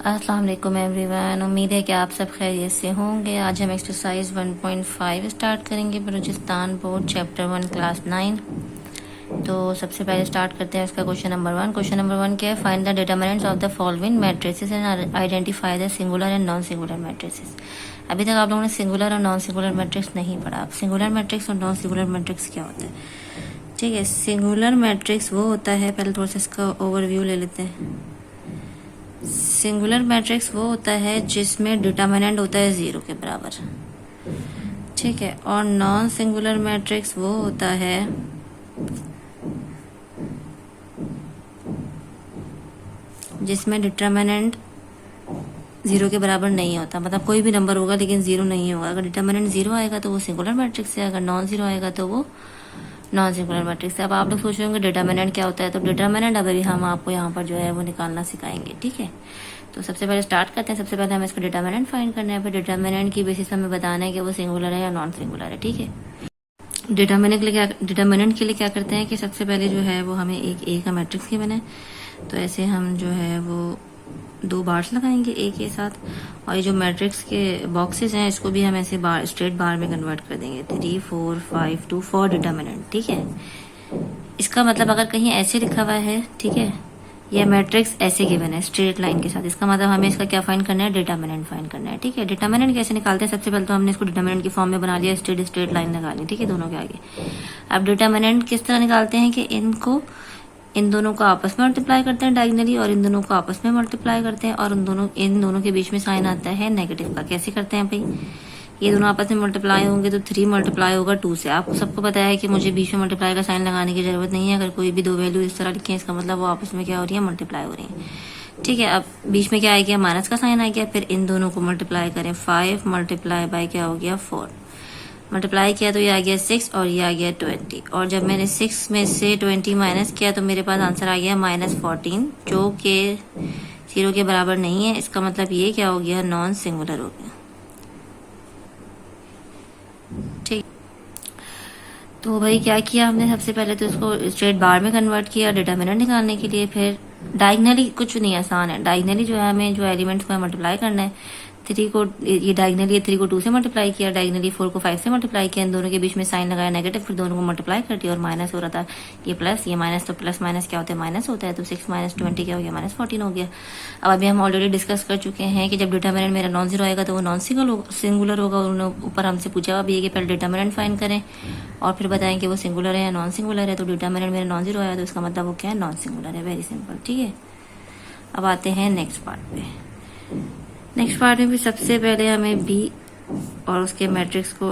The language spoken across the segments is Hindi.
अस्सलाम वालेकुम एवरीवन। उम्मीद है कि आप सब खैरियत से होंगे। आज हम एक्सरसाइज 1.5 स्टार्ट करेंगे, बलूचिस्तान बोर्ड चैप्टर 1 क्लास 9। तो सबसे पहले स्टार्ट करते हैं इसका क्वेश्चन नंबर 1। क्वेश्चन नंबर 1 क्या है? Find the determinants of the following matrices and identify the singular and non singular matrices. अभी तक आप लोगों ने सिंगुलर और नॉन सिंगुलर मैट्रिक्स नहीं पढ़ा। अब सिंगुलर मैट्रिक्स और नॉन सिंगुलर मैट्रिक्स क्या होता है? ठीक है, सिंगुलर मैट्रिक्स वो होता है, पहले थोड़ा सा इसका ओवरव्यू ले लेते हैं। सिंगुलर मैट्रिक्स वो होता है जिसमें डिटरमिनेंट होता है 0 के बराबर, ठीक है। और नॉन सिंगुलर मैट्रिक्स वो होता है जिसमें डिटरमिनेंट 0 के बराबर नहीं होता, मतलब कोई भी नंबर होगा लेकिन 0 नहीं होगा। अगर डिटरमिनेंट 0 आएगा तो वो सिंगुलर मैट्रिक्स है, अगर नॉन 0 आएगा तो वो नॉन सिंगुलर मैट्रिक्स है। अब आप लोग सोच रहे होंगे डिटरमिनेंट क्या होता है, तो डिटरमिनेंट अभी हम आपको यहाँ पर जो है वो निकालना सिखाएंगे, ठीक है। तो सबसे पहले स्टार्ट करते हैं। सबसे पहले हमें इसका डिटरमिनेंट फाइंड करना है, फिर डिटरमिनेंट की बेसिस हमें बताना है कि वो सिंगुलर है या नॉन सिंगुलर है, ठीक है। डिटरमिनेंट के लिए क्या करते हैं कि सबसे पहले जो है वो हमें एक ए का मैट्रिक्स गिवन है, तो ऐसे हम जो है वो 2 बार्स लगाएंगे ए के साथ, और ये जो मैट्रिक्स के बॉक्सेस हैं इसको भी हम ऐसे बार स्ट्रेट बार में कन्वर्ट कर देंगे। 3 4 5 2 फॉर डिटरमिनेंट, ठीक है। इसका मतलब अगर कहीं ऐसे लिखा हुआ है, ठीक है, यह मैट्रिक्स ऐसे गिवन है स्ट्रेट लाइन के साथ, इसका मतलब हमें इसका क्या फाइंड करना है? डिटरमिनेंट फाइंड करना है, ठीक है। डिटरमिनेंट कैसे निकालते हैं? सबसे पहले तो हमने इसको डिटरमिनेंट की फॉर्म में बना लिया, स्ट्रेट लाइन लगा ली, ठीक है, दोनों के आगे। अब डिटरमिनेंट किस तरह निकालते हैं कि इन दोनों को आपस में मल्टीप्लाई करते हैं डायगनली, और इन दोनों को आपस में मल्टीप्लाई करते हैं, और इन दोनों के बीच में साइन आता है नेगेटिव का। कैसे करते हैं भाई? ये दोनों आपस में मल्टीप्लाई होंगे तो 3 मल्टीप्लाई होगा 2 से। आपको सबको पता है कि मुझे बीच में मल्टीप्लाई का साइन लगाने की जरूरत नहीं है। अगर कोई भी 2 वैल्यू इस तरह लिखे इसका मतलब वो आपस में क्या हो रही है? मल्टीप्लाई हो रही है, ठीक है। अब बीच में क्या आ गया? माइनस का साइन आ गया। फिर इन दोनों को मल्टीप्लाई करें, 5 मल्टीप्लाई बाय क्या हो गया? 4 मल्टीप्लाई किया तो ये आ गया 6 और ये आ गया 20। और जब मैंने 6 में से 20 माइनस किया तो मेरे पास आंसर आ गया -14, जो कि 0 के बराबर नहीं है। इसका मतलब ये क्या हो गया? नॉन सिंगुलर हो गया, ठीक। तो भाई क्या किया हमने? सबसे पहले तो इसको स्ट्रेट बार में कन्वर्ट किया डिटरमिनेंट निकालने के लिए। फिर डायगनली कुछ नहीं, आसान है। डायगनली जो है हमें जो एलिमेंट्स को मल्टीप्लाई करना है। 3 को ये डायगनली 3 को 2 से मल्टीप्लाई किया, डायगनली 4 को 5 से मल्टीप्लाई किया, इन दोनों के बीच में साइन लगाया नेगेटिव, फिर दोनों को मल्टीप्लाई कर दिया और माइनस हो रहा था, ये प्लस ये माइनस, तो प्लस माइनस क्या होता है? माइनस होता है। तो 6 माइनस 20 क्या हो गया? -14 हो गया। अब अभी हम ऑलरेडी डिस्कस कर चुके हैं कि जब डिटरमिनेंट मेरा नॉन 0 आएगा तो वो नॉन सिंगुलर होगा। उन्होंने ऊपर हमसे पूछा हुआ भी है कि पहले डिटरमिनेंट फाइंड करें और फिर बताएं कि वो सिंगुलर है या नॉन सिंगुलर है। तो डिटरमिनेंट मेरा नॉन 0 आया तो इसका मतलब वो क्या है? नॉन सिंगुलर है। वेरी सिंपल, ठीक है। अब आते हैं नेक्स्ट पार्ट पे। नेक्स्ट पार्ट में भी सबसे पहले हमें बी और उसके मैट्रिक्स को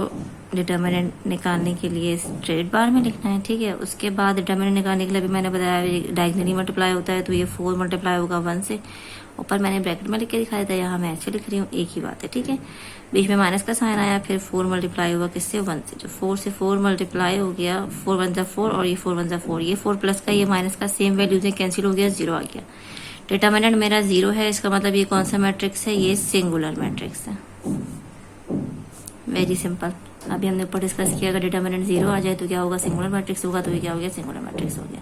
डिटरमिनेंट निकालने के लिए स्ट्रेट बार में लिखना है, ठीक है। उसके बाद डिटरमिनेंट निकालने के लिए भी मैंने बताया डायगनली मल्टीप्लाई होता है, तो ये 4 मल्टीप्लाई होगा 1 से। ऊपर मैंने ब्रैकेट में लिख के दिखाया था, यहाँ मैं ऐसे लिख रही हूँ, एक ही बात है, ठीक है। बीच में माइनस का साइन आया, फिर 4 मल्टीप्लाई हुआ किससे? 1 से। जो 4 से 4 मल्टीप्लाई हो गया, 4 1 4 और ये 4 1 4, ये 4 प्लस का ये माइनस का सेम वैल्यू से कैंसिल हो गया, 0 आ गया। डिटरमिनेंट मेरा 0 है, इसका मतलब ये कौन सा मैट्रिक्स है? ये सिंगुलर मैट्रिक्स है। Very simple. अभी हमने ऊपर डिस्कस किया अगर डिटरमिनेंट 0 आ जाए तो क्या होगा? सिंगुलर मैट्रिक्स होगा। तो ये क्या हो गया? सिंगुलर मैट्रिक्स हो गया।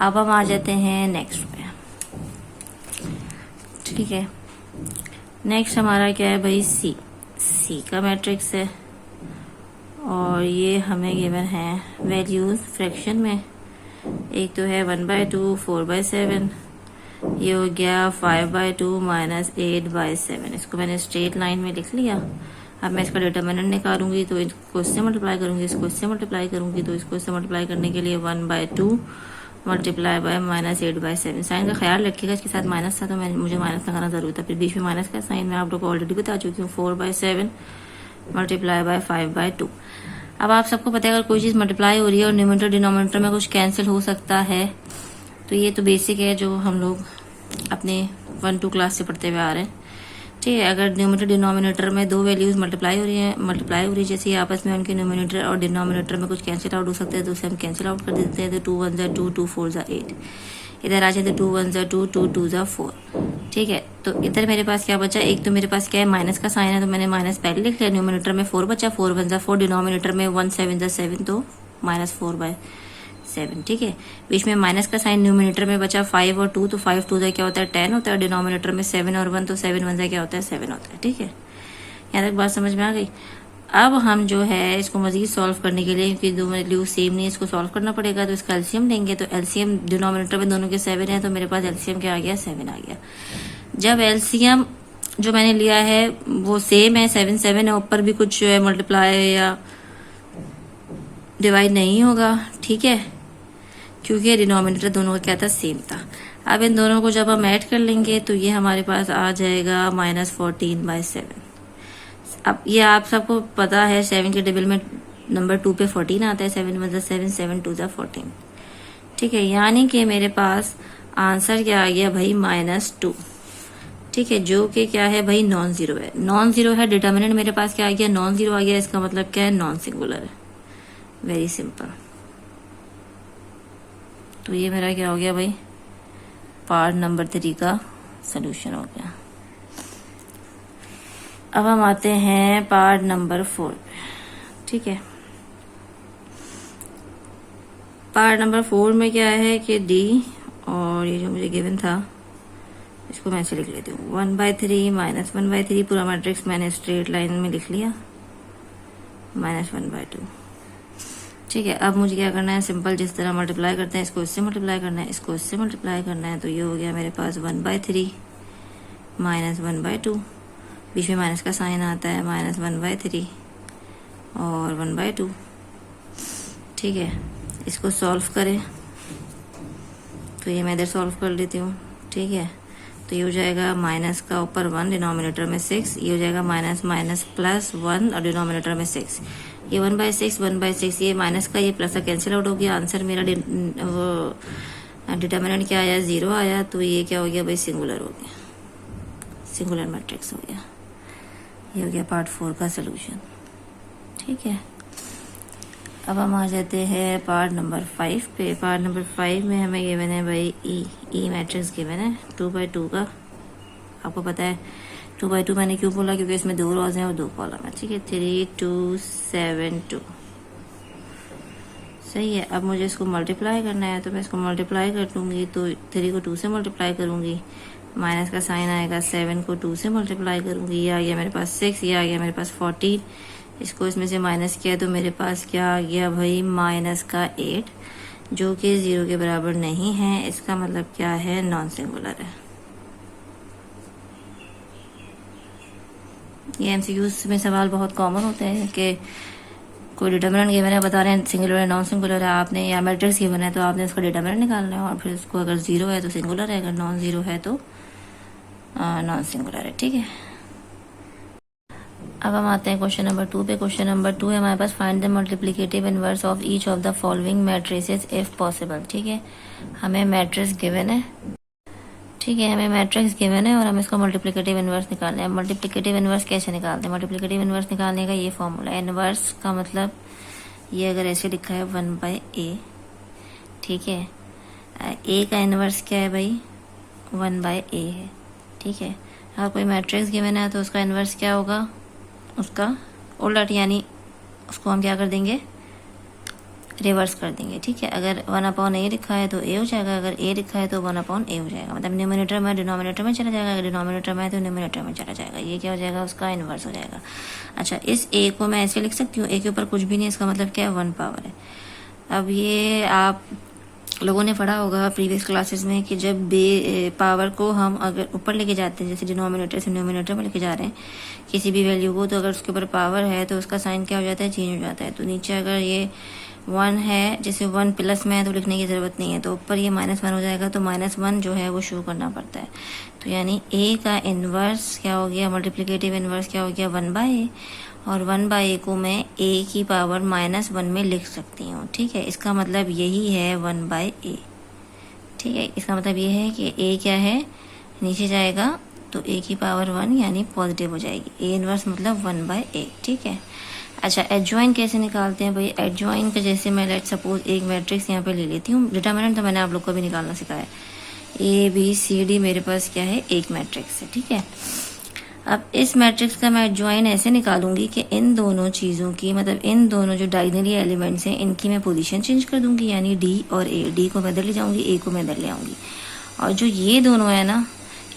अब हम आ जाते हैं नेक्स्ट पे, ठीक है। नेक्स्ट हमारा क्या है भाई? सी का मैट्रिक्स है, और ये हमें गिवन है वैल्यूज फ्रैक्शन में। एक तो है 1/2 4/7, ये हो गया 5/2 -8/7। इसको मैंने स्ट्रेट लाइन में लिख लिया। अब मैं इसका डिटरमिनेंट निकालूंगी तो इसको इससे मल्टीप्लाई करूंगी, इसको इससे मल्टीप्लाई करूंगी, तो इसको इससे मल्टीप्लाई करने के लिए 1/2 मल्टीप्लाई बाय -8/7। साइन का ख्याल रखिएगा, इसके साथ माइनस था तो मुझे माइनस लगाना जरूरी था। फिर बीच में माइनस का साइन मैं आप लोग को ऑलरेडी बता चुकी हूँ। 4/7 मल्टीप्लाई बाय 5/2। अब आप सबको पता है अगर कोई चीज मल्टीप्लाई हो रही है और न्यूमरेटर डिनोमिनेटर में कुछ कैंसिल हो सकता है, तो ये तो बेसिक है जो हम लोग अपने 1-2 क्लास से पढ़ते हुए आ रहे हैं, ठीक है। अगर न्यूमरेटर डिनोमिनेटर में 2 वैल्यूज मल्टीप्लाई हो रही है जैसे आपस में उनके न्यूमरेटर और डिनोमिनेटर में कुछ कैंसिल आउट हो सकते हैं, तो उसे हम कैंसिल आउट कर देते हैं। तो 2 1 2 2 4 8, इधर आ जाते 2 1 2 2 2 4, ठीक है। तो इधर मेरे पास क्या बचा? एक तो मेरे पास क्या है? माइनस का साइन है, तो मैंने माइनस पहले लिख लिया। न्यूमरेटर में 4 बचा, 4 1 4, डिनोमिनेटर में 1 7 7, तो -4/2 7, ठीक है। बीच में माइनस का साइन, न्यूमिनेटर में बचा 5 और 2, तो 5 2 क्या होता है 10 होता है, डिनोमिनेटर में 7 और 1, तो 7 1 क्या होता है 7 होता है, ठीक है। यहाँ तक बात समझ में आ गई। अब हम जो है इसको मजीद सॉल्व करने के लिए, क्योंकि दो वैल्यू सेम नहीं है, इसको सॉल्व करना पड़ेगा, तो इसका एलसीएम लेंगे। तो एलसीएम डिनोमिनेटर में दोनों के 7 है, तो मेरे पास एलसीएम क्या आ गया 7 आ गया। जब एलसीएम जो मैंने लिया है वो सेम है, 7 7 है, ऊपर भी कुछ जो है मल्टीप्लाई या डिवाइड नहीं होगा, ठीक है, क्योंकि डिनोमिनेटर दोनों का क्या था सेम था। अब इन दोनों को जब हम ऐड कर लेंगे तो ये हमारे पास आ जाएगा -14/7। अब ये आप सबको पता है 7 के टेबल में नंबर 2 पे 14 आता है, 7 मतलब 7 7 2 14, ठीक है। यानी कि मेरे पास आंसर क्या आ गया भाई -2, ठीक है, जो कि क्या है भाई नॉन जीरो है। नॉन जीरो है, डिटर्मिनेंट मेरे पास क्या आ गया नॉन जीरो आ गया, इसका मतलब क्या है नॉन सिंगुलर है। Very simple. तो ये मेरा क्या हो गया भाई पार्ट नंबर 3 का सलूशन हो गया। अब हम आते हैं पार्ट नंबर 4 पे, ठीक है। पार्ट नंबर 4 में क्या है कि डी, और ये जो मुझे गिवन था इसको मैं ऐसे लिख लेती हूँ 1/3 -1/3, पूरा मैट्रिक्स मैंने स्ट्रेट लाइन में लिख लिया, -1/2, ठीक है। अब मुझे क्या करना है, सिंपल जिस तरह मल्टीप्लाई करते हैं इसको इससे मल्टीप्लाई करना है, इसको इससे मल्टीप्लाई करना है, तो ये हो गया मेरे पास 1/3 -1/2, बीच में माइनस का साइन आता है, -1/3 और 1/2, ठीक है। इसको सॉल्व करें तो ये मैं इधर सॉल्व कर लेती हूँ, ठीक है। तो ये हो जाएगा माइनस का ऊपर 1, डिनोमिनेटर में 6, ये हो जाएगा -+1 और डिनोमिनेटर में 6, ये 1/6 1/6, ये माइनस का ये प्लस का कैंसिल आउट हो गया। आंसर मेरा डिटर्मिनेंट क्या आया 0 आया, तो ये क्या हो गया भाई सिंगुलर हो गया, सिंगुलर मैट्रिक्स हो गया। ये हो गया पार्ट 4 का सलूशन, ठीक है। अब हम आ जाते हैं पार्ट नंबर 5 पे। पार्ट नंबर 5 में हमें गिवन है भाई ई मैट्रिक्स गिवन है 2/2 का। आपको पता है 2/2 मैंने क्यों बोला, क्योंकि इसमें 2 रोज हैं और 2 कॉलम है, ठीक है। 3 2 7 2, सही है। अब मुझे इसको मल्टीप्लाई करना है, तो मैं इसको मल्टीप्लाई कर दूंगी, तो 3 को 2 से मल्टीप्लाई करूंगी, माइनस का साइन आएगा, 7 को 2 से मल्टीप्लाई करूंगी, ये आ गया मेरे पास 6, ये आ गया मेरे पास 14, इसको इसमें से माइनस किया तो मेरे पास क्या आ गया भाई -8, जो कि 0 के बराबर नहीं है। इसका मतलब क्या है नॉन सिंगुलर है। ये एमसीक्यूज में सवाल बहुत कॉमन होते हैं कि कोई डिटर्मिनेंट गिवन है, बता रहे हैं सिंगुलर है नॉन सिंगुलर है, आपने या मैट्रिक्स गिवन है तो आपने उसका डिटर्मिनेंट निकालना है, और फिर उसको अगर 0 है तो सिंगुलर है, अगर नॉन 0 है तो नॉन सिंगुलर है, ठीक है। अब हम आते हैं क्वेश्चन नंबर 2 पे। क्वेश्चन नंबर 2 है हमारे पास, find the multiplicative inverse of each of the following matrices if possible, ठीक है। हमें मैट्रिक्स गिवन है, ठीक है, हमें मैट्रिक्स गिवन है और हम इसको मल्टीप्लिकेटिव इनवर्स निकालना है। मल्टीप्लिकेटिव इनवर्स कैसे निकालते हैं, मल्टीप्लिकेटिव इनवर्स निकालने का ये फॉर्मूला है। इनवर्स का मतलब ये अगर ऐसे लिखा है 1/a, ठीक है, a का इनवर्स क्या है भाई 1/a है, ठीक है। अगर कोई मैट्रिक्स गिवन है तो उसका इनवर्स क्या होगा, उसका उलट, यानी उसको हम क्या कर देंगे रिवर्स कर देंगे, ठीक है। अगर 1/a लिखा है तो a हो जाएगा, अगर a लिखा है तो 1/a हो जाएगा, मतलब न्यूमिनेटर में डिनोमिनेटर में चला जाएगा, अगर डिनोमिनेटर में है तो न्यूमिनेटर में चला जाएगा, ये क्या हो जाएगा उसका इनवर्स हो जाएगा। अच्छा, इस a को मैं ऐसे लिख सकती हूँ, a के ऊपर कुछ भी नहीं, इसका मतलब क्या है 1 पावर है। अब ये आप लोगों ने पढ़ा होगा प्रीवियस क्लासेस में कि जब पावर को हम अगर ऊपर लेके जाते हैं, जैसे डिनोमिनेटर से न्यूमिनेटर में लेके जा रहे हैं किसी भी वैल्यू को, तो अगर उसके ऊपर पावर है तो उसका साइन क्या हो जाता है चेंज हो जाता है। तो नीचे अगर ये 1 है, जैसे 1 प्लस में है तो लिखने की जरूरत नहीं है, तो ऊपर ये -1 हो जाएगा, तो -1 जो है वो शो करना पड़ता है। तो यानी a का इनवर्स क्या हो गया, मल्टीप्लिकेटिव इनवर्स क्या हो गया 1/a, और 1/a को मैं a की पावर -1 में लिख सकती हूँ, ठीक है। इसका मतलब यही है 1/a, ठीक है। इसका मतलब ये है कि a क्या है नीचे जाएगा तो a की पावर 1 यानी पॉजिटिव हो जाएगी, a इनवर्स मतलब 1/a, ठीक है। अच्छा, एडजॉइन कैसे निकालते हैं भाई, एडजॉइन का जैसे मैं लेट सपोज एक मैट्रिक्स यहाँ पे ले लेती हूँ, डिटर्मिनेंट तो मैंने आप लोग को भी निकालना सिखाया है, A B C D मेरे पास क्या है एक मैट्रिक्स है, ठीक है। अब इस मैट्रिक्स का मैं एडजॉइन ऐसे निकालूंगी कि इन दोनों चीज़ों की, मतलब इन दोनों जो डायगोनली एलिमेंट्स हैं इनकी मैं पोजीशन चेंज कर दूंगी, यानी डी और ए, डी को मैं इधर ले जाऊंगी, ए को मैं इधर ले आऊंगी। और जो ये दोनों है ना,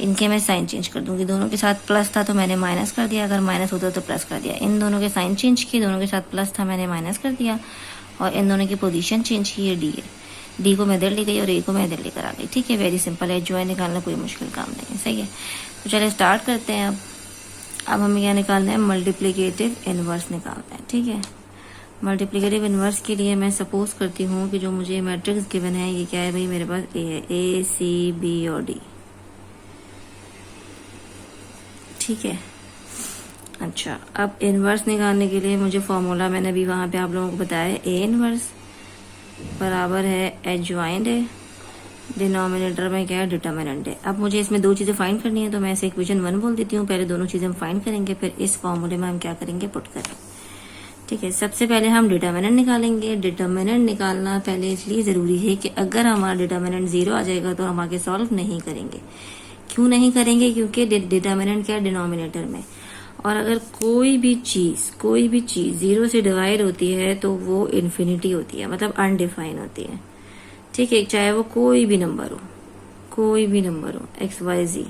इनके मैं साइन चेंज कर दूंगी। दोनों के साथ प्लस था तो मैंने माइनस कर दिया, अगर माइनस होता तो प्लस कर दिया। इन दोनों के साइन चेंज किए, दोनों के साथ प्लस था मैंने माइनस कर दिया, और इन दोनों की पोजीशन चेंज की, डी है, डी को मैं इधर ले गई और ए को मैं इधर लेकर आ गई। ठीक है, वेरी सिंपल है, एडजॉइन निकालना कोई मुश्किल काम नहीं है। सही है, तो चलिए स्टार्ट करते हैं। अब हमें क्या निकालना है, मल्टीप्लिकेटिव इनवर्स निकालना है। ठीक है, मल्टीप्लिकेटिव इनवर्स के लिए मैं सपोज करती हूँ कि जो मुझे मैट्रिक्स गिवन है ये क्या है भाई, मेरे पास ए है, ए सी बी और डी। ठीक है, अच्छा अब इनवर्स निकालने के लिए मुझे फॉर्मूला मैंने भी वहां पे आप लोगों को बताया है, ए इनवर्स बराबर है एडजॉइंड है, डिनोमिनेटर में क्या है, डिटर्मिनेंट है। अब मुझे इसमें दो चीजें फाइंड करनी है, तो मैं इसे इक्वेशन 1 बोल देती हूँ। पहले दोनों चीजें हम फाइंड करेंगे, फिर इस फॉर्मूले में हम क्या करेंगे, पुट करेंगे। ठीक है, सबसे पहले हम डिटर्मिनेंट निकालेंगे। डिटर्मिनेंट निकालना पहले इसलिए जरूरी है कि अगर हमारा डिटर्मिनेंट 0 आ जाएगा तो हम आगे सॉल्व नहीं करेंगे। क्यों नहीं करेंगे, क्योंकि डिटर्मिनेंट क्या है, डिनोमिनेटर में। और अगर कोई भी चीज 0 से डिवाइड होती है तो वो इन्फिनिटी होती है, मतलब अनडिफाइन होती है। ठीक है, चाहे वो कोई भी नंबर हो, एक्स वाई जी,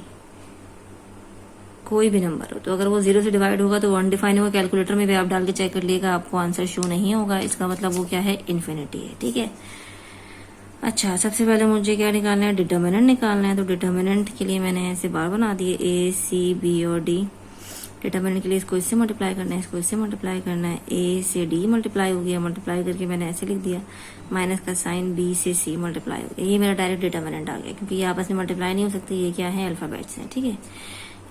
कोई भी नंबर हो, तो अगर वो 0 से डिवाइड होगा तो वो अनडिफाइन होगा। कैलकुलेटर में भी आप डाल के चेक कर लिएगा, आपको आंसर शो नहीं होगा, इसका मतलब वो क्या है, इन्फिनिटी है। ठीक है, अच्छा सबसे पहले मुझे क्या निकालना है, डिटर्मिनेंट निकालना है। तो डिटर्मिनेंट के लिए मैंने ऐसे बार बना दिए, ए सी बी और डी। डिटर्मिनेंट के लिए इसको इससे मल्टीप्लाई करना है, इसको इससे मल्टीप्लाई करना है। ए से डी मल्टीप्लाई हो गया, मल्टीप्लाई करके मैंने ऐसे लिख दिया, माइनस का साइन, बी से सी मल्टीप्लाई हो गया। ये मेरा डायरेक्ट डिटर्मिनेंट आ गया, क्योंकि ये आपस में मल्टीप्लाई नहीं हो सकते, ये क्या है, अल्फाबेट्स हैं। ठीक है,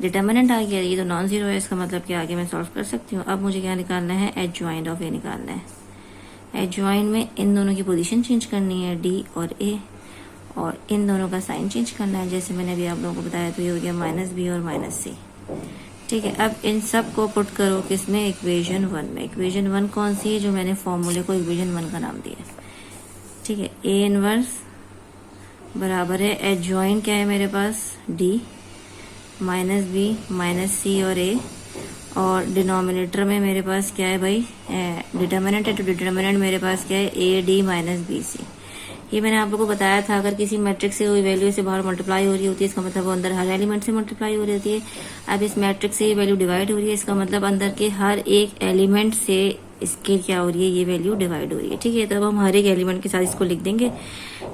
डिटर्मिनेंट आ गया, ये तो नॉन जीरो है, इसका मतलब कि आगे मैं सॉल्व कर सकती हूँ। अब मुझे क्या निकालना है, एडजॉइंट ऑफ ए निकालना है। एडजॉइंट में इन दोनों की पोजीशन चेंज करनी है, डी और ए, और इन दोनों का साइन चेंज करना है, जैसे मैंने अभी आप लोगों को बताया। तो ये हो गया माइनस बी और माइनस सी। ठीक है, अब इन सब को पुट करो किसमें, इक्वेशन 1 में। इक्वेशन 1 कौन सी है, जो मैंने फॉर्मूले को इक्वेशन 1 का नाम दिया। ठीक है, ए इनवर्स बराबर है एडजॉइंट क्या है मेरे पास, डी माइनस बी माइनस सी और ए, और डिनोमिनेटर में मेरे पास क्या है भाई, डिटर्मिनेंट है, तो डिटर्मिनेंट मेरे पास क्या है, A D minus B C. ये मैंने आप लोगों को बताया था, अगर किसी मैट्रिक्स से कोई वैल्यू से बाहर मल्टीप्लाई हो रही होती है, इसका मतलब वो अंदर हर एलिमेंट से मल्टीप्लाई हो रही होती है। अब इस मैट्रिक्स से ये वैल्यू डिवाइड हो रही है, इसका मतलब अंदर के हर एक एलिमेंट से इसके क्या हो रही है, ये वैल्यू डिवाइड हो रही है। ठीक है, तब हम हर एक एलिमेंट के साथ इसको लिख देंगे,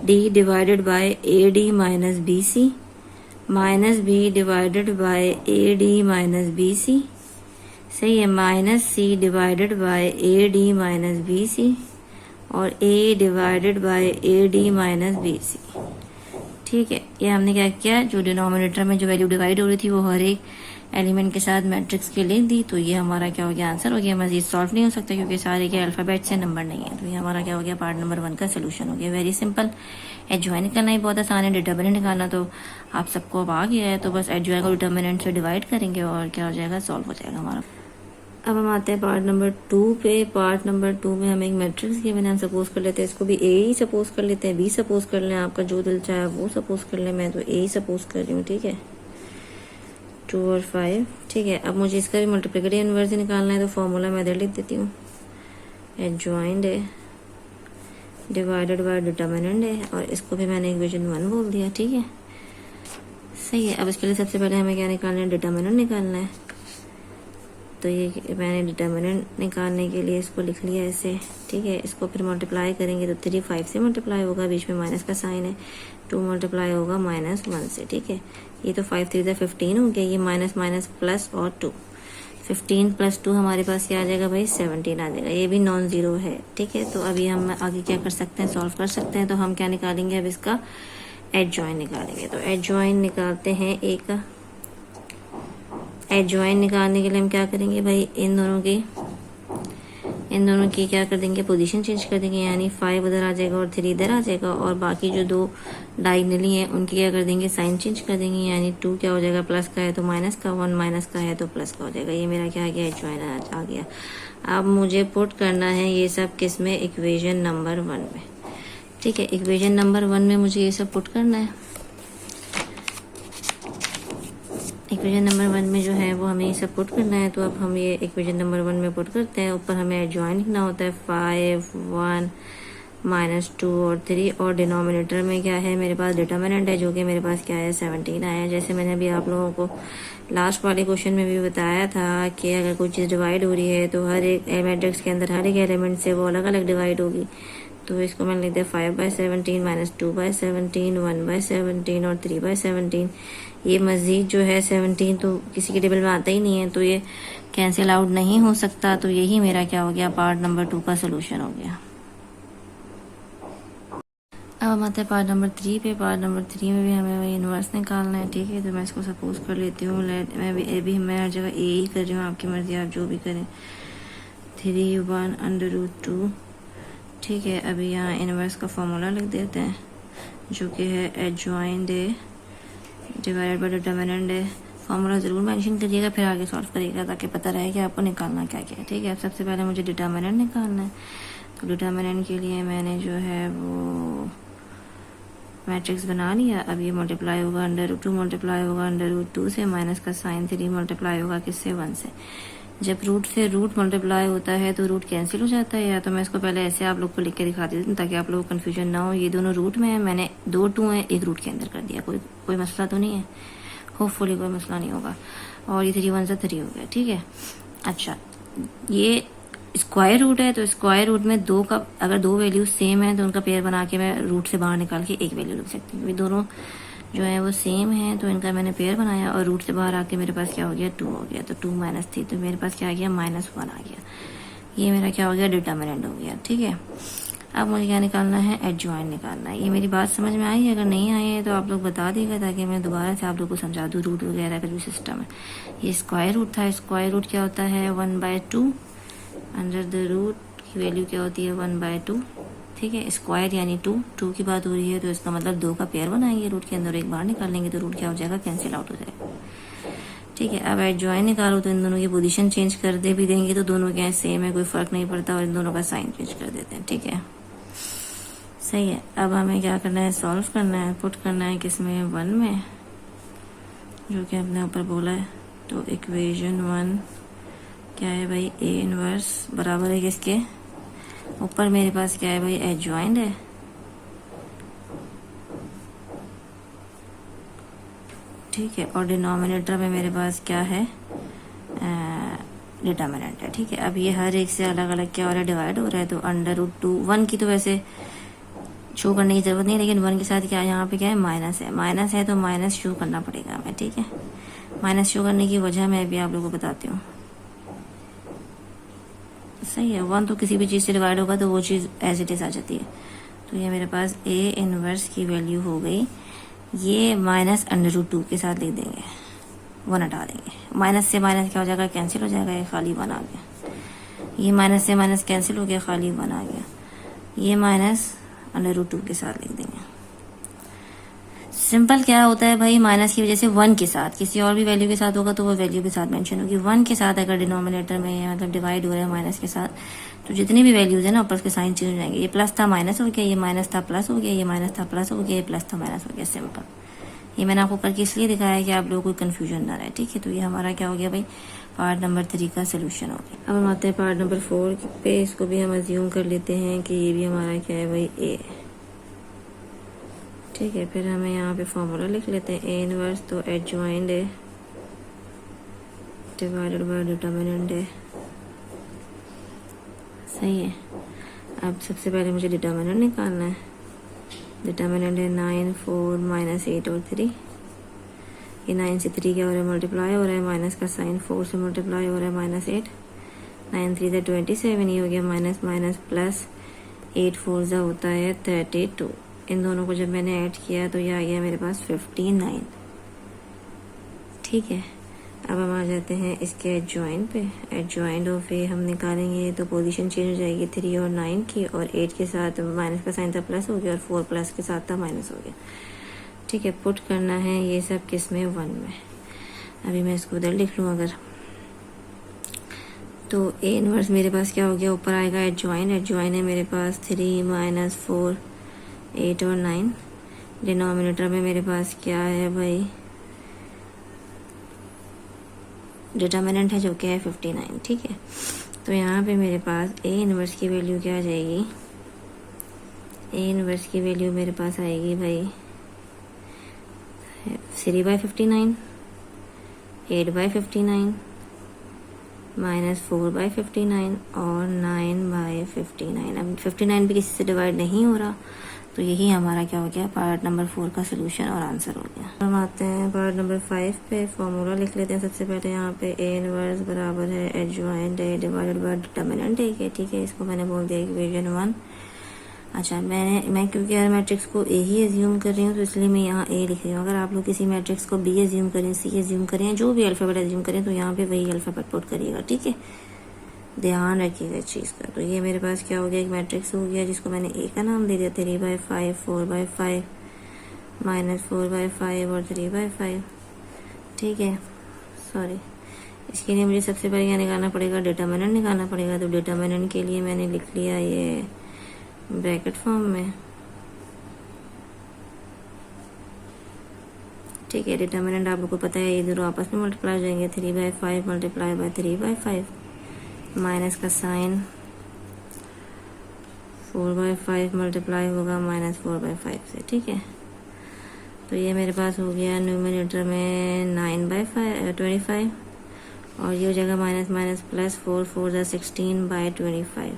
D divided by A D minus B C, minus B divided by A D minus B C. सही है, minus C divided by A D minus B C, और a divided by A D minus B C. ठीक है, ये हमने क्या किया, जो डिनोमिनेटर में जो वैल्यू डिवाइड हो रही थी वो हर एक एलिमेंट के साथ मैट्रिक्स के लिख दी। तो ये हमारा क्या हो गया, आंसर हो गया। मजीद सॉल्व नहीं हो सकता क्योंकि सारे के अल्फाबेट से नंबर नहीं है। तो ये हमारा क्या हो गया, पार्ट नंबर 1 का सोल्यूशन हो गया। वेरी सिंपल, एडजॉइन करना ही बहुत आसान है, डिटर्मिनेंट निकालना तो आप सबको अब आ गया है। तो बस एडजॉइन को डिटर्मिनेंट से डिवाइड करेंगे और क्या हो जाएगा, सॉल्व हो जाएगा हमारा। अब हम आते हैं पार्ट नंबर 2 पे। पार्ट नंबर 2 में हम एक मैट्रिक्स के बिना सपोज कर लेते हैं, इसको भी ए ही सपोज कर लेते हैं, बी सपोज कर लें, आपका जो दिल चाहे वो सपोज कर लें। मैं तो ए ही सपोज कर रही हूँ। ठीक है, 2 और 5। ठीक है, अब मुझे इसका भी मल्टीप्लिकेटिव इनवर्स निकालना है, तो फॉर्मूला मैं इधर लिख देती हूँ, एडजॉइंट है डिवाइडेड बाय डिटर्मिनेंट है, और इसको भी मैंने इक्वेशन 1 बोल दिया। ठीक है, सही है। अब इसके लिए सबसे पहले हमें क्या निकालना है, डिटर्मिनेंट निकालना है। तो ये मैंने डिटर्मिनेंट निकालने के लिए इसको लिख लिया ऐसे। ठीक है, इसको फिर मल्टीप्लाई करेंगे तो 3 5 से मल्टीप्लाई होगा, बीच में माइनस का साइन है, 2 मल्टीप्लाई होगा -1 से। ठीक है, ये तो 5 3 15 हो गया, ये माइनस माइनस प्लस और 2, 15 प्लस 2 हमारे पास क्या आ जाएगा भाई, 17 आ जाएगा। ये भी नॉन जीरो है। ठीक है, तो अभी हम आगे क्या कर सकते हैं, सॉल्व कर सकते हैं। तो हम क्या निकालेंगे, अब इसका एडजॉइन निकालेंगे। तो एडजॉइन निकालते हैं, एक एडजॉइन निकालने के लिए हम क्या करेंगे भाई, इन दोनों की क्या कर देंगे, पोजीशन चेंज कर देंगे, यानी 5 उधर आ जाएगा और 3 इधर आ जाएगा, और बाकी जो दो डायगोनली है उनकी क्या कर देंगे, साइन चेंज कर देंगे, यानी 2 क्या हो जाएगा, प्लस का है तो माइनस का, 1 माइनस का है तो प्लस का हो जाएगा। ये मेरा क्या आ गया, एडजॉइन आ गया। अब मुझे पुट करना है ये सब किस में, इक्वेशन नंबर 1 में। ठीक है, इक्वेशन नंबर 1 में मुझे ये सब पुट करना है। इक्वेशन नंबर 1 में जो है वो हमें ये सब पुट करना है, तो अब हम ये इक्वेशन नंबर 1 में पुट करते हैं। ऊपर हमें एडजॉइन लिखना होता है 5 1 -2 और 3, और डिनोमिनेटर में क्या है मेरे पास डिटर्मिनेंट है, जो कि मेरे पास क्या है 17 आया। जैसे मैंने अभी आप लोगों को लास्ट वाले क्वेश्चन में भी बताया था कि अगर कोई चीज़ डिवाइड हो रही है तो हर एक मैट्रिक्स के अंदर हर एक एलिमेंट से वो अलग अलग डिवाइड होगी। तो इसको मैंने लिख दिया 5/17 -2/17 1/17 और 3/17। ये मज़ीद जो है 17 तो किसी के टेबल में आता ही नहीं है, तो ये कैंसिल आउट नहीं हो सकता। तो यही मेरा क्या हो गया, पार्ट नंबर 2 का सोल्यूशन हो गया। अब हम आते हैं पार्ट नंबर 3 पे। पार्ट नंबर 3 में भी हमें वही इन्वर्स निकालना है, ठीक है। तो मैं इसको सपोज कर लेती हूँ, मैं हर जगह ए ही कर रही हूँ, आपकी मर्जी, आप जो भी करें। 3/1√2, ठीक है। अभी यहाँ इन्वर्स का फॉर्मूला लिख देते हैं, जो कि है adjoint A divided by determinant A. Formula ज़रूर मेंशन करिएगा, फिर आगे सॉल्व करिएगा, ताकि पता रहे कि आपको निकालना क्या क्या है, ठीक है। अब सबसे पहले मुझे डिटर्मिनेंट निकालना है। तो डिटर्मिनेंट के लिए मैंने जो है वो मैट्रिक्स बना लिया। अब ये मल्टीप्लाई होगा √2 मल्टीप्लाई होगा √2 से, माइनस का साइन 3 मल्टीप्लाई होगा किससे, 1 से। जब रूट से रूट मल्टीप्लाई होता है तो रूट कैंसिल हो जाता है। या तो मैं इसको पहले ऐसे आप लोग को लिख के दिखा देती हूँ, ताकि आप लोगों को कन्फ्यूजन ना हो। ये दोनों रूट में है, मैंने 2 2 है, एक रूट के अंदर कर दिया, कोई मसला तो नहीं है, होपफुली कोई मसला नहीं होगा। और ये 3 1 से 3 हो गया, ठीक है। अच्छा, ये स्क्वायर रूट है, तो स्क्वायर रूट में दो का अगर दो वैल्यूज सेम है तो उनका पेयर बना के मैं रूट से बाहर निकाल के एक वैल्यू लिख सकती हूँ। दोनों जो है वो सेम है, तो इनका मैंने पेयर बनाया और रूट से बाहर आके मेरे पास क्या हो गया, 2 हो गया। तो 2 -3, तो मेरे पास क्या आ गया, -1 आ गया। ये मेरा क्या हो गया, डिटर्मिनेंट हो गया, ठीक है। अब मुझे क्या निकालना है, एडजॉइन निकालना है। ये मेरी बात समझ में आई है? अगर नहीं आई है तो आप लोग बता देगा, ताकि मैं दोबारा से आप लोग को समझा दूँ रूट वगैरह का जो सिस्टम है। ये स्क्वायर रूट था, स्क्वायर रूट क्या होता है, 1/2 अंडर द रूट की वैल्यू क्या होती है, 1/2, ठीक है। स्क्वायर यानी 2 की बात हो रही है, तो इसका मतलब 2 का पेयर बनाएंगे रूट के अंदर, एक बाहर निकाल लेंगे तो रूट क्या हो जाएगा, कैंसिल आउट हो जाएगा, ठीक है। अब एडजॉइन निकालो तो इन दोनों की पोजीशन चेंज कर दे भी देंगे तो दोनों क्या सेम है, कोई फर्क नहीं पड़ता, और इन दोनों का साइन चेंज कर देते हैं, ठीक है, सही है। अब हमें क्या करना है, सॉल्व करना है, पुट करना है किसमें, 1 में, जो कि हमने ऊपर बोला है। तो इक्वेशन 1 क्या है भाई, ए इनवर्स बराबर है किसके, ऊपर मेरे पास क्या है भाई, एडजॉइंड है, ठीक है। और डिनोमिनेटर में मेरे पास क्या है, डिटर्मिनेंट है, ठीक है। अब ये हर एक से अलग अलग क्या हो रहा है, डिवाइड हो रहा है। तो √2 1 की तो वैसे शो करने की जरूरत नहीं, लेकिन 1 के साथ क्या यहाँ पे क्या है, माइनस है, तो माइनस शो करना पड़ेगा हमें, ठीक है। माइनस शो करने की वजह मैं अभी आप लोगों को बताती हूँ, सही है। 1 तो किसी भी चीज़ से डिवाइड होगा तो वो चीज़ एज इट इज़ आ जाती है। तो ये मेरे पास ए इनवर्स की वैल्यू हो गई, ये -√2 के साथ लिख देंगे, 1 हटा देंगे। माइनस से माइनस क्या हो जाएगा, कैंसिल हो जाएगा, ये खाली 1 आ गया। ये माइनस से माइनस कैंसिल हो गया, खाली 1 आ गया। ये -√2 के साथ लिख देंगे। सिंपल क्या होता है भाई, माइनस की वजह से 1 के साथ, किसी और भी वैल्यू के साथ होगा तो वो वैल्यू के साथ मेंशन होगी। 1 के साथ अगर डिनोमिनेटर में मतलब डिवाइड हो रहा है माइनस के साथ, तो जितनी भी वैल्यूज है ना ऊपर उसके साइन चेंज हो जाएंगे। ये प्लस था माइनस हो गया, ये माइनस था प्लस हो गया, ये माइनस था प्लस हो गया, ये प्लस था माइनस हो गया, सिंपल। ये मैंने आपको करके इसलिए दिखाया है कि आप लोगों को कंफ्यूजन ना रहे, ठीक है। तो ये हमारा क्या हो गया भाई, पार्ट नंबर 3 का सोल्यूशन हो गया। अब हम आते हैं पार्ट नंबर 4 पे। इसको भी हम अज्यूम कर लेते हैं कि ये भी हमारा क्या है भाई, ए, ठीक है। फिर हमें यहाँ पे फॉर्मूला लिख लेते हैं, ए इनवर्स तो एडजॉइंड है डिवाइडेड बाय डिटर्मिनेंट है, सही है। अब सबसे पहले मुझे डिटर्मिनेंट निकालना है। डिटर्मिनेंट है 9 4 -8 और 3। ये 9 से 3 क्या हो रहा है, मल्टीप्लाई हो रहा है, माइनस का साइन 4 से मल्टीप्लाई हो रहा है, -8, 9 3 27, ये हो गया माइनस माइनस प्लस, 8 4 होता है 32। इन दोनों को जब मैंने ऐड किया तो ये आ गया मेरे पास 59, ठीक है। अब हम आ जाते हैं इसके एडजॉइंट पे। एडजॉइंट ऑफ ए हम निकालेंगे तो पोजीशन चेंज हो जाएगी 3 और 9 की, और 8 के साथ माइनस का साइन था प्लस हो गया, और 4 प्लस के साथ था माइनस हो गया, ठीक है। पुट करना है ये सब किस में, 1 में। अभी मैं इसको उधर लिख लूँ अगर, तो ए इनवर्स मेरे पास क्या हो गया, ऊपर आएगा एडजॉइंट। एडजॉइंट है मेरे पास 3 -4 8 और 9। डिनोमिनेटर में मेरे पास क्या है भाई, डिटर्मिनेंट है जो कि है 59, ठीक है। तो यहाँ पे मेरे पास ए इनवर्स की वैल्यू क्या आ जाएगी, ए इनवर्स की वैल्यू मेरे पास आएगी भाई 3/59, 8/59, -4/59 और 9/59। अब 59 भी किसी से डिवाइड नहीं हो रहा, तो यही हमारा क्या हो गया, पार्ट नंबर 4 का सोल्यूशन और आंसर हो गया। हम आते हैं पार्ट नंबर 5 पे। फॉर्मूला लिख लेते हैं सबसे पहले। यहाँ पे ए इनवर्स बराबर है adjoint A divided by determinant A के, ठीक है। इसको मैंने बोल दिया इक्वेशन 1। अच्छा, मैं क्योंकि हर मैट्रिक्स को ए ही एज्यूम कर रही हूँ, तो इसलिए मैं यहाँ ए लिख रही हूँ। अगर आप लोग किसी मैट्रिक्स को बी एज्यूम करें, सी एज्यूम करें, जो भी अल्फाबेट एज्यूम करें, तो यहाँ पे वही अल्फाबेट पुट करिएगा, ठीक है। ध्यान रखिएगा इस चीज़ का। तो ये मेरे पास क्या हो गया, एक मैट्रिक्स हो गया जिसको मैंने ए का नाम दे दिया 3/5, 4/5, -4/5 और 3/5, ठीक है। सॉरी, इसके लिए मुझे सबसे पहले क्या निकालना पड़ेगा, डिटर्मिनेंट निकालना पड़ेगा। तो डिटर्मिनेंट के लिए मैंने लिख लिया ये ब्रैकेट फॉर्म में, ठीक है। डिटर्मिनेंट आप लोग को पता है, ये दोनों आपस में मल्टीप्लाई हो जाएंगे, 3/5 मल्टीप्लाई बाय 3/5, माइनस का साइन 4/5 मल्टीप्लाई होगा -4/5 से, ठीक है। तो ये मेरे पास हो गया न्यूमिनेटर में 9/25 और ये हो जाएगा माइनस माइनस प्लस 4 4 जा 16/25,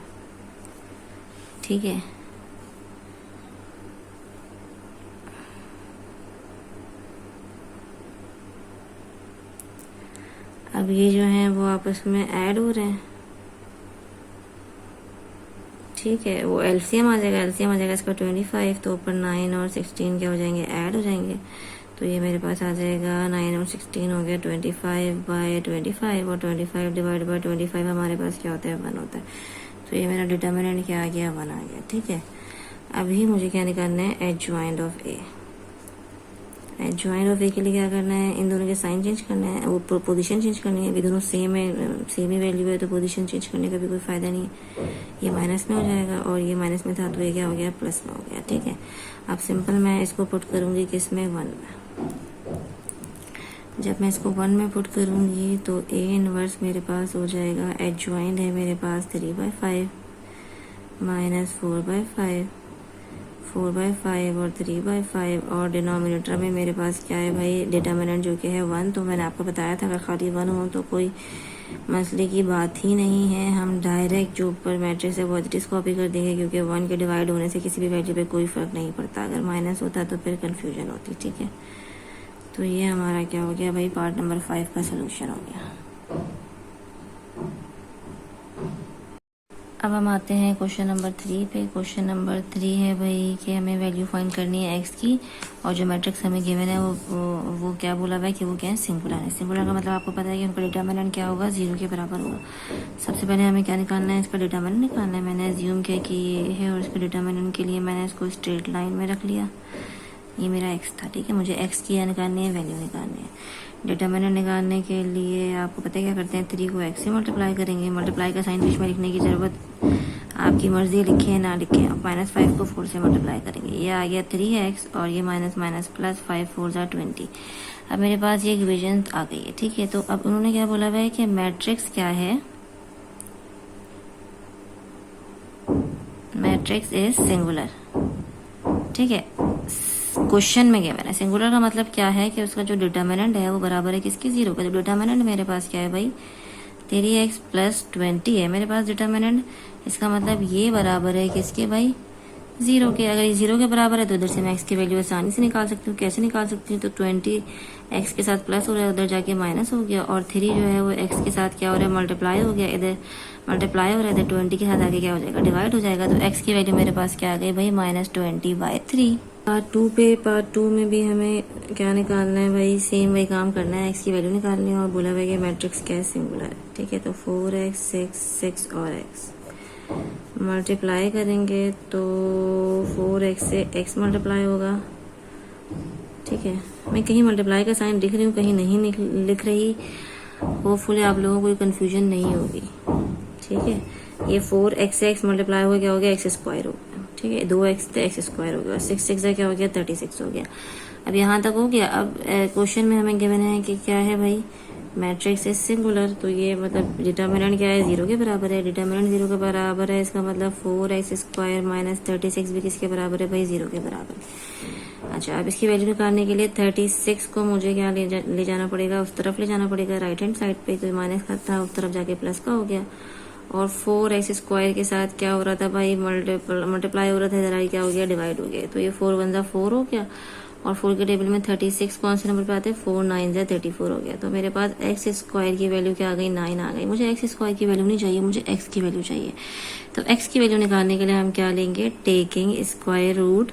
ठीक है। अब ये जो है वो आपस में ऐड हो रहे हैं, ठीक है। वो एलसीएम आ जाएगा इसका 25, तो ऊपर 9 और 16 क्या हो जाएंगे, ऐड हो जाएंगे। तो ये मेरे पास आ जाएगा 9 और 16 हो गया 25/25 और 25 डिवाइड बाय 25 हमारे पास क्या होता है, 1 होता है। तो ये मेरा डिटर्मिनेंट क्या आ गया, 1 आ गया, ठीक है। अभी मुझे क्या निकालना है, adjoint of A. Adjoint of A के लिए क्या करना है, इन दोनों के साइन चेंज करना है, वो पोजीशन चेंज करनी है। अभी दोनों सेम है, सेम ही वैल्यू है, तो पोजीशन चेंज करने का भी कोई फायदा नहीं है। ये माइनस में हो जाएगा और ये माइनस में था, तो ये क्या हो गया, प्लस में हो गया, ठीक है। अब सिंपल मैं इसको पुट करूंगी किस में, 1 में। जब मैं इसको 1 में पुट करूंगी तो ए इनवर्स मेरे पास हो जाएगा, एडजॉइंट है मेरे पास 3/5 -4/5, 4/5 और 3/5 और डिनोमिनेटर में मेरे पास क्या है भाई, डिटर्मिनेंट जो कि है 1। तो मैंने आपको बताया था अगर खाली 1 हो तो कोई मसले की बात ही नहीं है, हम डायरेक्ट जो ऊपर मैट्रिक्स है वो एच कॉपी कर देंगे, क्योंकि 1 के डिवाइड होने से किसी भी वैल्यू पे कोई फर्क नहीं पड़ता। अगर माइनस होता तो फिर कंफ्यूजन होती, ठीक है। तो ये हमारा क्या हो गया भाई, पार्ट नंबर 5 का सोल्यूशन हो गया। अब हम आते हैं क्वेश्चन नंबर 3 पे। क्वेश्चन नंबर 3 है भाई कि हमें वैल्यू फाइंड करनी है एक्स की, और जो मैट्रिक्स हमें गिवन है वो क्या बोला हुआ है कि वो क्या है, सिंगुलर है। सिंगुलर का मतलब आपको पता है कि उनका डिटर्मिनेंट क्या होगा, 0 के बराबर होगा। सबसे पहले हमें क्या निकालना है, इसका डिटर्मिनेंट निकालना है। मैंने एज्यूम किया कि ये है और इसके डिटर्मिनेंट के लिए मैंने इसको स्ट्रेट लाइन में रख लिया। ये मेरा एक्स था, ठीक है। मुझे एक्स की निकालनी है, वैल्यू निकालनी है। डिटर्मिनेंट निकालने के लिए आपको पता है क्या करते हैं, 3 को एक्स से मल्टीप्लाई करेंगे। मल्टीप्लाई का साइन बीच में लिखने की जरूरत आपकी मर्जी, लिखे ना लिखे। -5 को 4 से मल्टीप्लाई करेंगे, ये आ गया 3x और ये माइनस माइनस प्लस 5 4 जा 20। अब मेरे पास ये इक्वेशन आ गई है, ठीक है। तो अब उन्होंने क्या बोला हुआ है कि मैट्रिक्स क्या है, मैट्रिक्स इज सिंगुलर, ठीक है। क्वेश्चन में गिवन है सिंगुलर का मतलब क्या है कि उसका जो डिटर्मिनेंट है वो बराबर है किसकी, 0 का। तो डिटर्मिनेंट मेरे पास क्या है भाई, 3x + 20 है मेरे पास डिटर्मिनेंट। इसका मतलब ये बराबर है किसके भाई, 0 के। अगर ये 0 के बराबर है तो उधर से मैं x की वैल्यू आसानी से निकाल सकती हूँ। कैसे निकाल सकती हूँ, तो 20 x के साथ प्लस हो रहा है, उधर जाके माइनस हो गया, और 3 जो है वो x के साथ क्या हो रहा है, मल्टीप्लाई हो गया, इधर मल्टीप्लाई हो रहा है, इधर 20 के साथ आगे क्या हो जाएगा, डिवाइड हो जाएगा। तो x की वैल्यू मेरे पास क्या आ गई भाई, -20/3। पार्ट 2 में भी हमें क्या निकालना है भाई, सेम वही काम करना है, x की वैल्यू निकालनी है और बोला भाई कि मैट्रिक्स क्या है, सिंगुलर है, ठीक है। तो 4x 6 और x मल्टीप्लाई करेंगे तो 4x से x मल्टीप्लाई होगा, ठीक है। मैं कहीं मल्टीप्लाई का साइन लिख रही हूँ, कहीं नहीं लिख रही। होपफुली आप लोगों को कोई कंफ्यूजन नहीं होगी, ठीक है। ये 4x से x मल्टीप्लाई हो गया, x² हो गया, ठीक है। 2x से x² हो गया, 6 6 क्या हो गया, 36 हो गया। अब यहाँ तक हो गया। अब क्वेश्चन में हमें गिवन है कि क्या है भाई, मैट्रिक्स इज सिंगुलर, तो ये मतलब डिटर्मिनेंट क्या है, 0 के बराबर है। डिटर्मिनेंट 0 के बराबर है, इसका मतलब 4x² माइनस 36 भी किसके बराबर है भाई, 0 के बराबर। अच्छा, अब इसकी वैल्यू निकालने के लिए 36 को मुझे क्या ले जाना पड़ेगा, उस तरफ ले जाना पड़ेगा राइट हैंड साइड पे, तो माइनस का था उस तरफ जाके प्लस का हो गया। और 4x² के साथ क्या हो रहा था भाई, मल्टीप्लाई हो रहा था, इधर क्या हो गया, डिवाइड हो गया। तो ये 4 1 4 हो गया, और 4 के टेबल में 36 कौन से नंबर पे आते हैं, 4 9 34 हो गया। तो मेरे पास x² की वैल्यू क्या आ गई, 9 आ गई। मुझे x² की वैल्यू नहीं चाहिए, मुझे x की वैल्यू चाहिए। तो x की वैल्यू निकालने के लिए हम क्या लेंगे, taking square root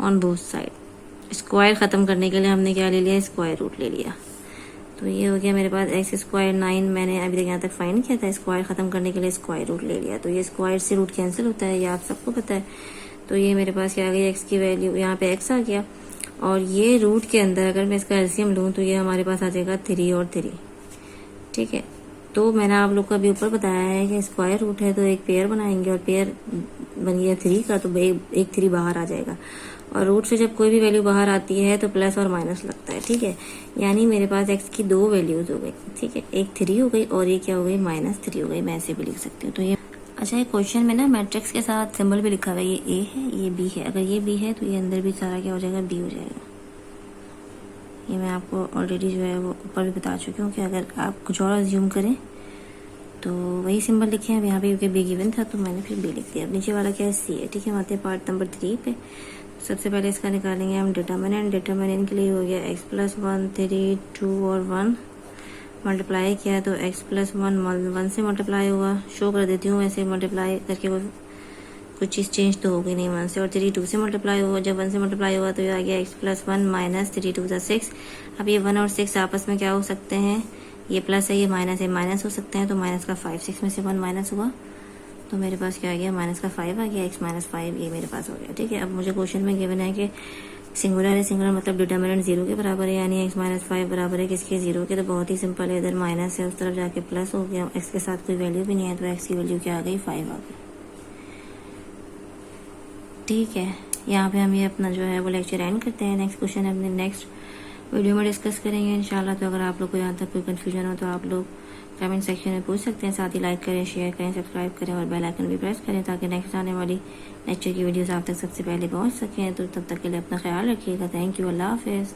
on both side. Square खत्म करने के लिए हमने क्या ले लिया, स्क्वायर रूट ले लिया। तो ये हो गया मेरे पास x² 9, मैंने अभी तक यहाँ तक फाइंड किया था, स्क्वायर खत्म करने के लिए स्क्वायर रूट ले लिया। तो ये स्क्वायर से रूट कैंसिल होता है, ये आप सबको पता है। तो ये मेरे पास क्या आ गई, x की वैल्यू, यहाँ पे x आ गया, और ये रूट के अंदर अगर मैं इसका एलसीएम लूँ तो ये हमारे पास आ जाएगा 3 और 3, ठीक है। तो मैंने आप लोग को अभी ऊपर बताया है कि स्क्वायर रूट है तो एक पेयर बनाएंगे, और पेयर बन गया 3 का, तो एक 3 बाहर आ जाएगा। और रूट से जब कोई भी वैल्यू बाहर आती है तो प्लस और माइनस लगता है, ठीक है। यानी मेरे पास x की 2 वैल्यूज हो गई, ठीक है, एक 3 हो गई और एक क्या हो गई, -3 हो गई। मैं ऐसे भी लिख सकती हूँ। तो ये अच्छा, ये क्वेश्चन में ना मैट्रिक्स के साथ सिंबल भी लिखा हुआ है, ये a है, ये b है। अगर ये b है तो ये अंदर भी सारा क्या हो जाएगा, b हो जाएगा। ये मैं आपको ऑलरेडी जो है वो ऊपर भी बता चुकी हूँ कि अगर आप कुछ और अज्यूम करें तो वही सिंबल लिखे हैं। यहाँ पे क्योंकि बी गिवन था तो मैंने फिर बी लिख दिया। अब नीचे वाला क्या है, सी है, ठीक है। आते हैं पार्ट नंबर 3 पे। सबसे पहले इसका निकालेंगे हम डिटर्मिनेंट। डिटर्मिनेंट के लिए हो गया x+1 3 2 और 1 मल्टीप्लाई किया तो x+1 1 से मल्टीप्लाई हुआ। शो कर देती हूँ ऐसे मल्टीप्लाई करके, कुछ चीज़ चेंज तो हो गई नहीं, 1 से, और 3 2 से मल्टीप्लाई हुआ। जब 1 से मल्टीप्लाई हुआ तो ये आ गया x+1 माइनस 3 2 6। अब ये 1 और 6 आपस में क्या हो सकते हैं, ये प्लस है ये माइनस है, माइनस हो सकते हैं। तो माइनस का 5, 6 में से 1 माइनस हुआ तो मेरे पास क्या आ गया, माइनस का 5 आ गया, x-5 ये मेरे पास हो गया, ठीक है। अब मुझे क्वेश्चन में गिवन है कि सिंगुलर है, सिंगुलर मतलब डिटर्मिनेंट 0 के बराबर है, यानी x-5 बराबर है किसके, 0 के। तो बहुत ही सिंपल है, इधर माइनस है उस तरफ जाके प्लस हो गया, x के साथ कोई वैल्यू भी नहीं है तो x की वैल्यू क्या आ गई, 5 आ गई, ठीक है। यहाँ पे हम ये अपना जो है वो लेक्चर एंड करते हैं। नेक्स्ट क्वेश्चन अपने नेक्स्ट वीडियो में डिस्कस करेंगे इंशाल्लाह। तो अगर आप लोग को यहाँ तक कोई कन्फ्यूजन हो तो आप लोग कमेंट सेक्शन में पूछ सकते हैं। साथ ही लाइक करें, शेयर करें, सब्सक्राइब करें और बेल आइकन भी प्रेस करें ताकि नेक्स्ट आने वाली लेक्चर की वीडियोस आप तक सबसे पहले पहुंच सकें। तो तब तक के लिए अपना ख्याल रखिएगा। थैंक यू, अल्लाह हाफिज़।